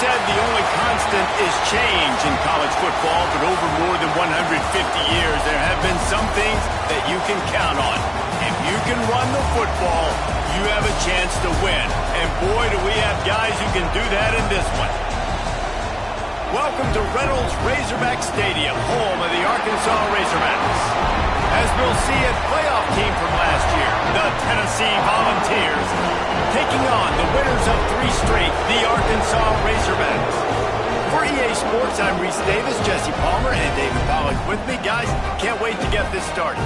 said the only constant is change in college football, but over more than 150 years, there have been some things that you can count on. If you can run the football, you have a chance to win. And boy, do we have guys who can do that in this one. Welcome to Reynolds Razorback Stadium, home of the Arkansas Razorbacks. As we'll see, a playoff team from last year, the Tennessee Volunteers, taking on the winners of 3 straight, the Arkansas Razorbacks. For EA Sports, I'm Reese Davis, Jesse Palmer, and David Pollack with me. Guys, can't wait to get this started.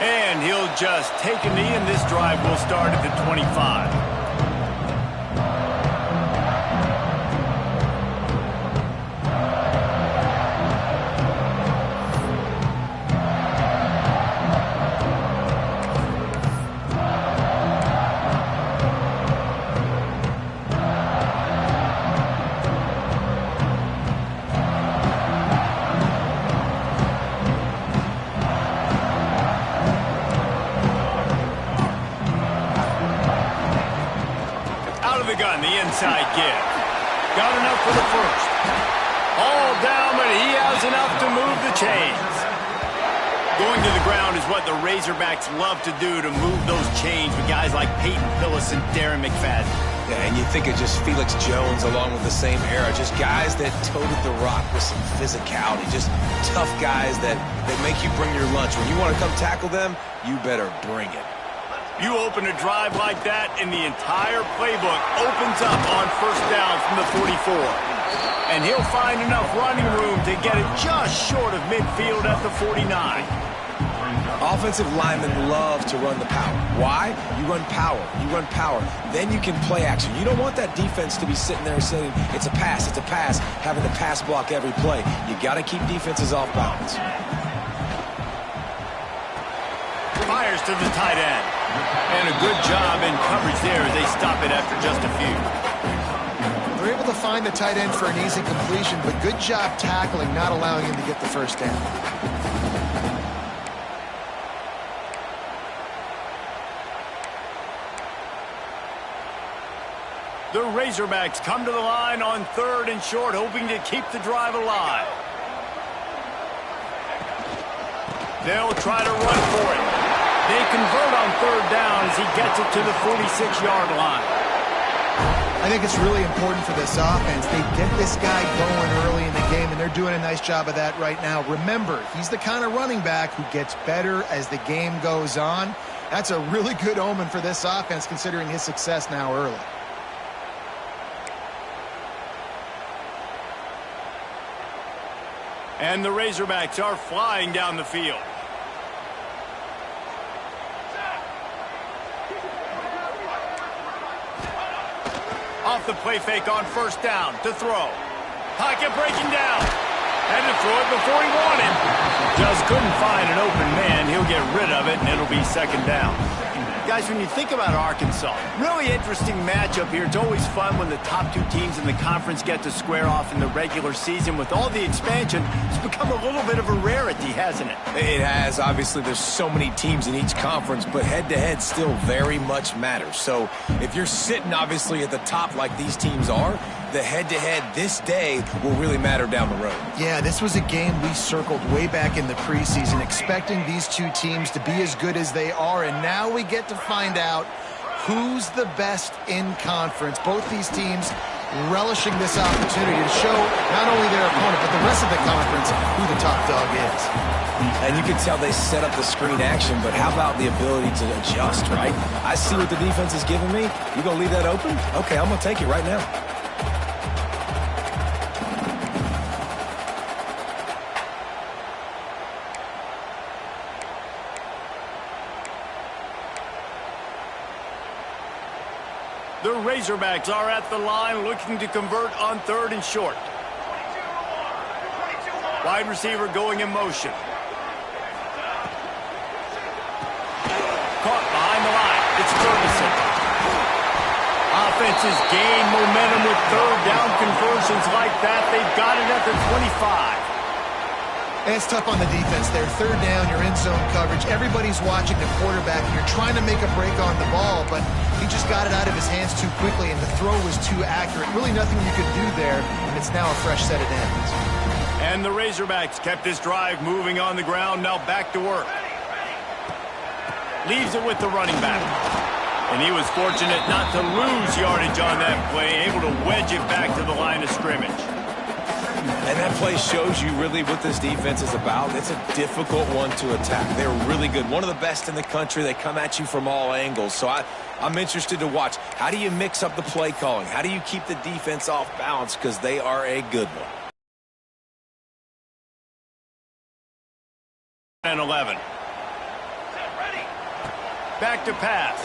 And he'll just take a knee, and this drive will start at the 25. The inside give. Got enough for the first. All down, but he has enough to move the chains. Going to the ground is what the Razorbacks love to do, to move those chains with guys like Peyton Hillis and Darren McFadden. Yeah, and you think of just Felix Jones along with the same era. Just guys that toted the rock with some physicality. Just tough guys that make you bring your lunch. When you want to come tackle them, you better bring it. You open a drive like that, and the entire playbook opens up on first down from the 44. And he'll find enough running room to get it just short of midfield at the 49. Offensive linemen love to run the power. Why? You run power. You run power. Then you can play action. You don't want that defense to be sitting there saying, it's a pass, having to pass block every play. You got to keep defenses off balance. Fires to the tight end. And a good job in coverage there as they stop it after just a few. They're able to find the tight end for an easy completion, but good job tackling, not allowing him to get the first down. The Razorbacks come to the line on 3rd and short, hoping to keep the drive alive. They'll try to run for it. They convert on 3rd down as he gets it to the 46-yard line. I think it's really important for this offense. They get this guy going early in the game, and they're doing a nice job of that right now. Remember, he's the kind of running back who gets better as the game goes on. That's a really good omen for this offense, considering his success now early. And the Razorbacks are flying down the field. Off the play fake on first down to throw. Pocket breaking down. Had to throw it before he wanted. Just couldn't find an open man. He'll get rid of it, and it'll be 2nd down. Guys, when you think about Arkansas, really interesting matchup here. It's always fun when the top 2 teams in the conference get to square off in the regular season. With all the expansion, it's become a little bit of a rarity, hasn't it? It has. Obviously, there's so many teams in each conference, but head-to-head still very much matters. So if you're sitting, obviously, at the top like these teams are, the head-to-head this day will really matter down the road. Yeah, this was a game we circled way back in the preseason, expecting these 2 teams to be as good as they are, and now we get to find out who's the best in conference. Both these teams relishing this opportunity to show not only their opponent, but the rest of the conference who the top dog is. And you can tell they set up the screen action, but how about the ability to adjust, right? I see what the defense is giving me. You going to leave that open? Okay, I'm going to take it right now. The Razorbacks are at the line looking to convert on 3rd and short. Wide receiver going in motion. Caught behind the line. It's Ferguson. Offenses gain momentum with 3rd down conversions like that. They've got it at the 25. It's tough on the defense there. 3rd down, you're in zone coverage. Everybody's watching the quarterback, and you're trying to make a break on the ball, but he just got it out of his hands too quickly, and the throw was too accurate. Really nothing you could do there, and it's now a fresh set of downs. And the Razorbacks kept this drive moving on the ground. Now back to work. Leaves it with the running back. And he was fortunate not to lose yardage on that play, able to wedge it back to the line of scrimmage. And that play shows you really what this defense is about. It's a difficult one to attack. They're really good. One of the best in the country. They come at you from all angles. So I'm interested to watch. How do you mix up the play calling? How do you keep the defense off balance? Because they are a good one. And 11. Back to pass.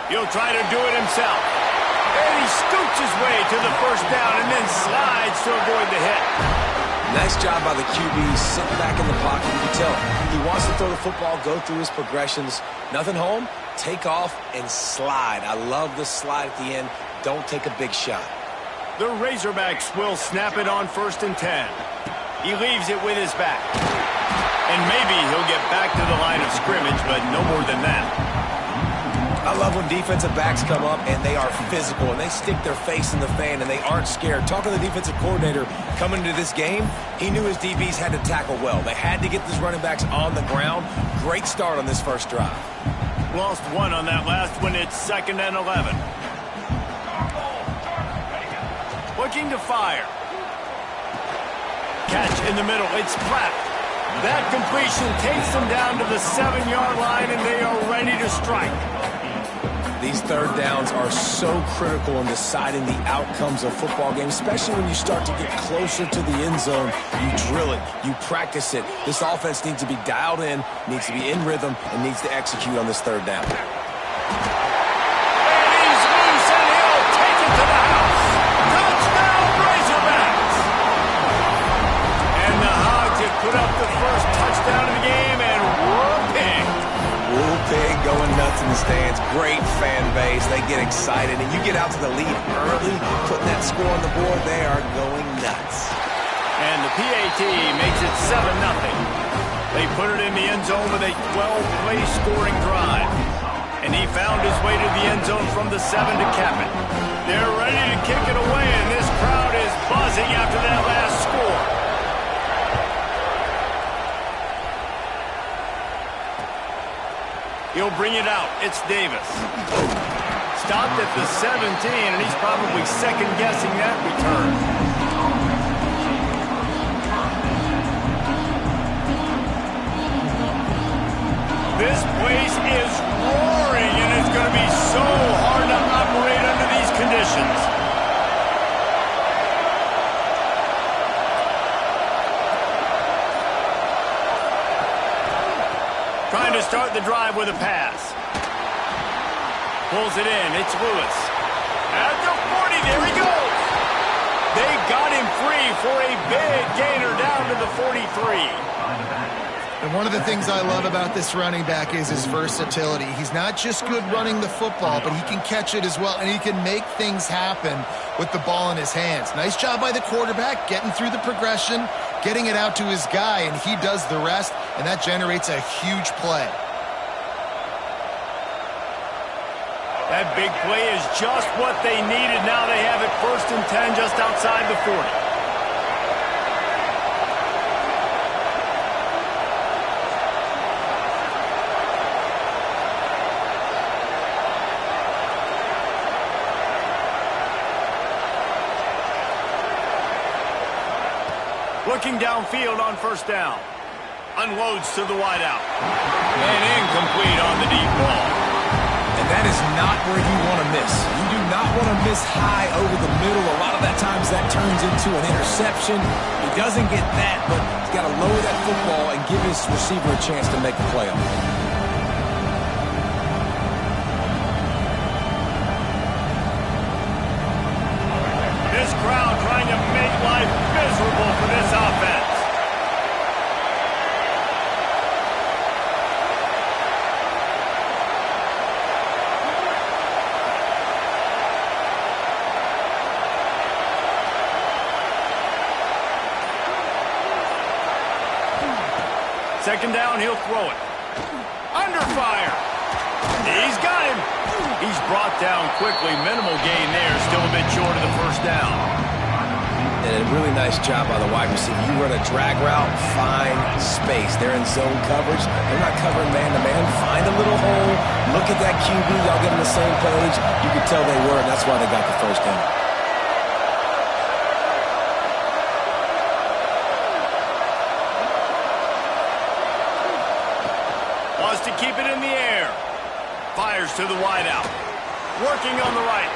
He'll try to do it himself. And he scoots his way to the 1st down and then slides to avoid the hit. Nice job by the QB, sitting back in the pocket. You can tell he wants to throw the football, go through his progressions. Nothing home, take off and slide. I love the slide at the end. Don't take a big shot. The Razorbacks will snap it on 1st and 10. He leaves it with his back. And maybe he'll get back to the line of scrimmage, but no more than that. I love when defensive backs come up and they are physical and they stick their face in the fan and they aren't scared. Talking to the defensive coordinator coming into this game, he knew his DBs had to tackle well. They had to get these running backs on the ground. Great start on this first drive. Lost 1 on that last one. It's 2nd and 11. Looking to fire. Catch in the middle. It's Platt. That completion takes them down to the 7-yard line, and they are ready to strike. These 3rd downs are so critical in deciding the outcomes of football games, especially when you start to get closer to the end zone. You drill it, you practice it. This offense needs to be dialed in, needs to be in rhythm, and needs to execute on this 3rd down. And he's loose, and he'll take it to the house. Touchdown, Razorbacks! And the Hogs have put up the first touchdown of the game, and whooping. Pig going nuts in the stands. Great fan base. They get excited, and you get out to the lead early, putting that score on the board. They are going nuts. And the PAT makes it 7-0. They put it in the end zone with a 12-play scoring drive. And he found his way to the end zone from the 7 to cap it. They're ready to kick it away, and this crowd is buzzing after that last score. He'll bring it out. It's Davis. Stopped at the 17, and he's probably second-guessing that return. This place is roaring, and it's going to be so hard to operate under these conditions. Trying to start the drive with a pass. Pulls it in. It's Lewis. At the 40, there he goes. They got him free for a big gainer down to the 43. And one of the things I love about this running back is his versatility. He's not just good running the football, but he can catch it as well, and he can make things happen with the ball in his hands. Nice job by the quarterback, getting through the progression, getting it out to his guy, and he does the rest, and that generates a huge play. That big play is just what they needed. Now they have it 1st and 10 just outside the 40. Looking downfield on 1st down. Unloads to the wideout. And incomplete on the deep ball. And that is not where you want to miss. You do not want to miss high over the middle. A lot of that times that turns into an interception. He doesn't get that, but he's got to lower that football and give his receiver a chance to make a play on it. Second down, he'll throw it. Under fire. He's got him. He's brought down quickly. Minimal gain there. Still a bit short of the first down. And a really nice job by the wide receiver. You run a drag route, find space. They're in zone coverage. They're not covering man-to-man. Find a little hole. Look at that QB. Y'all get on the same page. You can tell they were, and that's why they got the first down. Wants to keep it in the air. Fires to the wideout. Working on the right.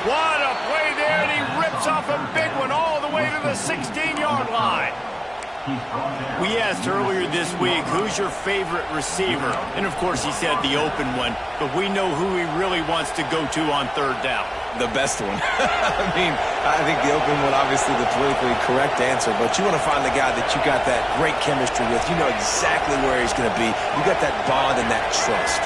What a play there, and he rips off a big one all the way to the 16-yard line. We asked earlier this week, who's your favorite receiver? And, of course, he said the open one, but we know who he really wants to go to on third down. The best one. I think the open one, obviously the politically correct answer, but you want to find the guy that you got that great chemistry with. You know exactly where he's going to be. You got that bond and that trust.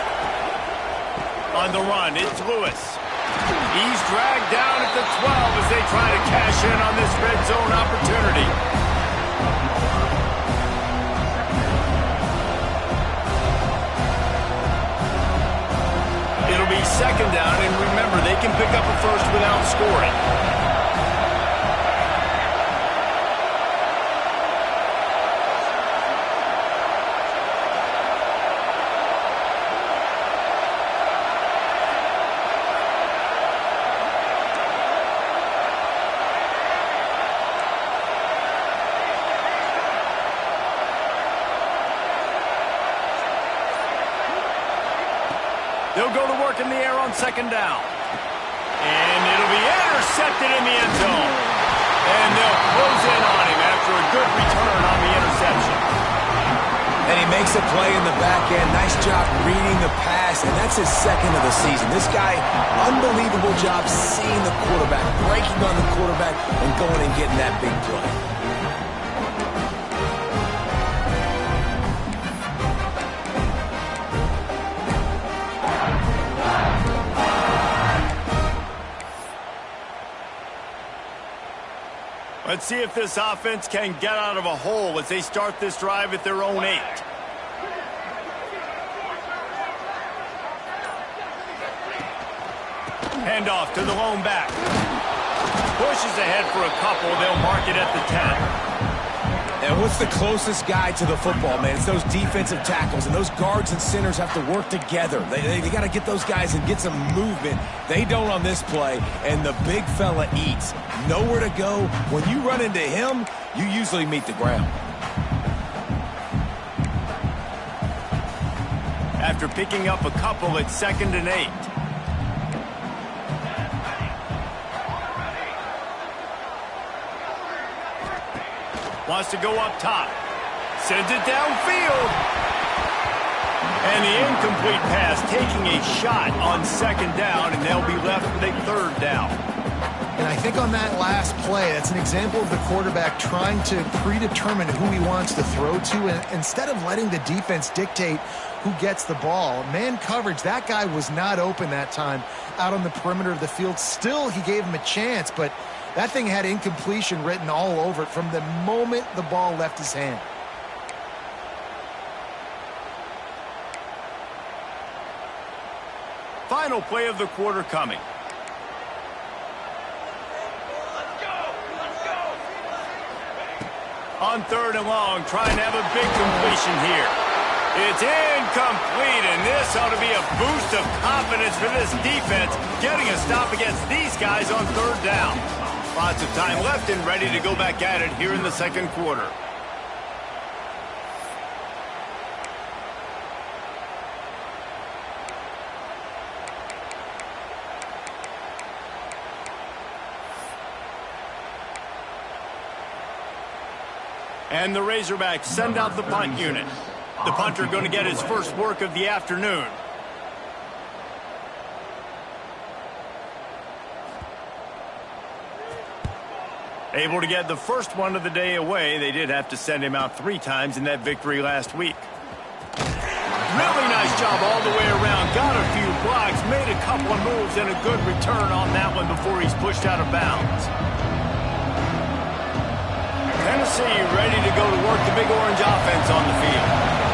On the run, it's Lewis. He's dragged down at the 12 as they try to cash in on this red zone opportunity. It'll be second down, and remember, they can pick up a first without scoring. They'll go to work in the air on second down. And it'll be intercepted in the end zone. And they'll close in on him after a good return on the interception. And he makes a play in the back end. Nice job reading the pass, and that's his second of the season. This guy, unbelievable job seeing the quarterback, breaking on the quarterback, and going and getting that big play. Let's see if this offense can get out of a hole as they start this drive at their own 8. Handoff to the lone back. Pushes ahead for a couple. They'll mark it at the 10. And what's the closest guy to the football, man? It's those defensive tackles, and those guards and centers have to work together. They got to get those guys and get some movement. They don't on this play, and the big fella eats. Nowhere to go. When you run into him, you usually meet the ground. After picking up a couple, it's 2nd and 8. Wants to go up top. Sends it downfield. And the incomplete pass taking a shot on second down, and they'll be left with a third down. And I think on that last play, that's an example of the quarterback trying to predetermine who he wants to throw to, and instead of letting the defense dictate who gets the ball. Man coverage, that guy was not open that time out on the perimeter of the field. Still, he gave him a chance, but that thing had incompletion written all over it from the moment the ball left his hand. Final play of the quarter coming. On 3rd and long, trying to have a big completion here. It's incomplete, and this ought to be a boost of confidence for this defense, getting a stop against these guys on 3rd down. Lots of time left and ready to go back at it here in the second quarter. And the Razorbacks send out the punt unit. The punter going to get his first work of the afternoon. Able to get the first one of the day away. They did have to send him out 3 times in that victory last week. Really nice job all the way around. Got a few blocks, made a couple of moves, and a good return on that one before he's pushed out of bounds. Tennessee ready to go to work the Big Orange offense on the field.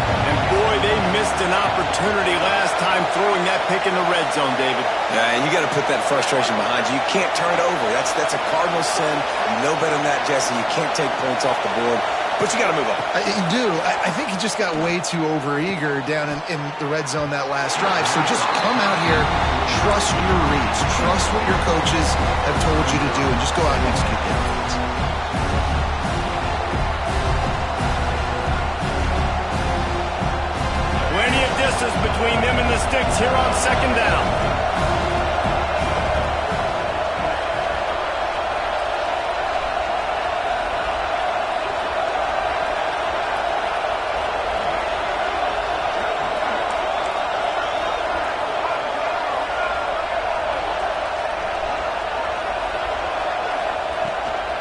missed an opportunity last time throwing that pick in the red zone, David. Yeah, and you got to put that frustration behind you. You can't turn it over. That's a cardinal sin. You know better than that, Jesse. You can't take points off the board. But you got to move on. You do. I think he just got way too overeager down in the red zone that last drive. So just come out here, trust your reads, trust what your coaches have told you to do, and just go out and execute the offense. Plenty of distance between them and the sticks here on second down.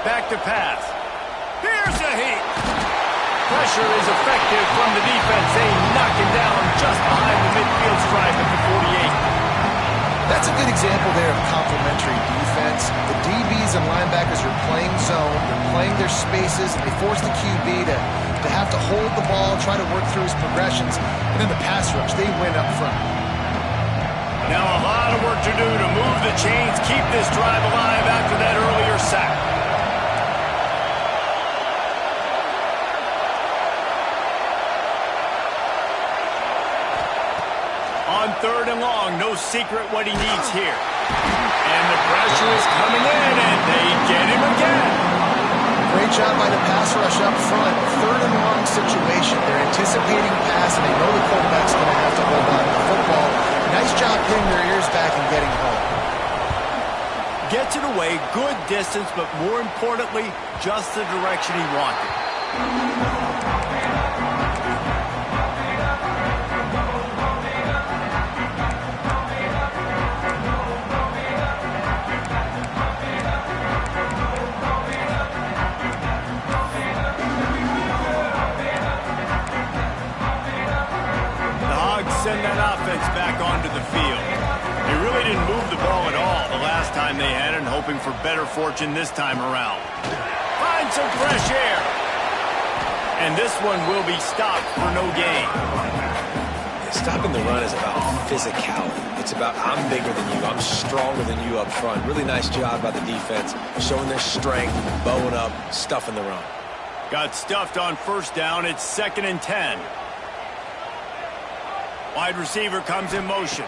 Back to pass. Here's a heat. Pressure is effective from the defense. They knock him down just behind the midfield stripe at the 48. That's a good example there of complementary defense. The DBs and linebackers are playing zone. They're playing their spaces, and they force the QB to have to hold the ball, try to work through his progressions. And then the pass rush, they win up front. Now a lot of work to do to move the chains, keep this drive alive after that earlier sack. On third and long, no secret what he needs here. And the pressure is coming in, and they get him again. Great job by the pass rush up front. Third and long situation. They're anticipating pass, and they know the quarterback's going to have to hold on to the football. Nice job pinning their ears back and getting home. Gets it away, good distance, but more importantly, just the direction he wanted. Send that offense back onto the field. They really didn't move the ball at all the last time they had it, and hoping for better fortune this time around. Find some fresh air. And this one will be stopped for no gain. Stopping the run is about physicality. It's about I'm bigger than you. I'm stronger than you up front. Really nice job by the defense, showing their strength, bowing up, stuffing the run. Got stuffed on first down. It's 2nd and 10. Wide receiver comes in motion.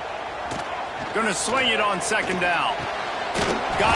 Gonna swing it on second down.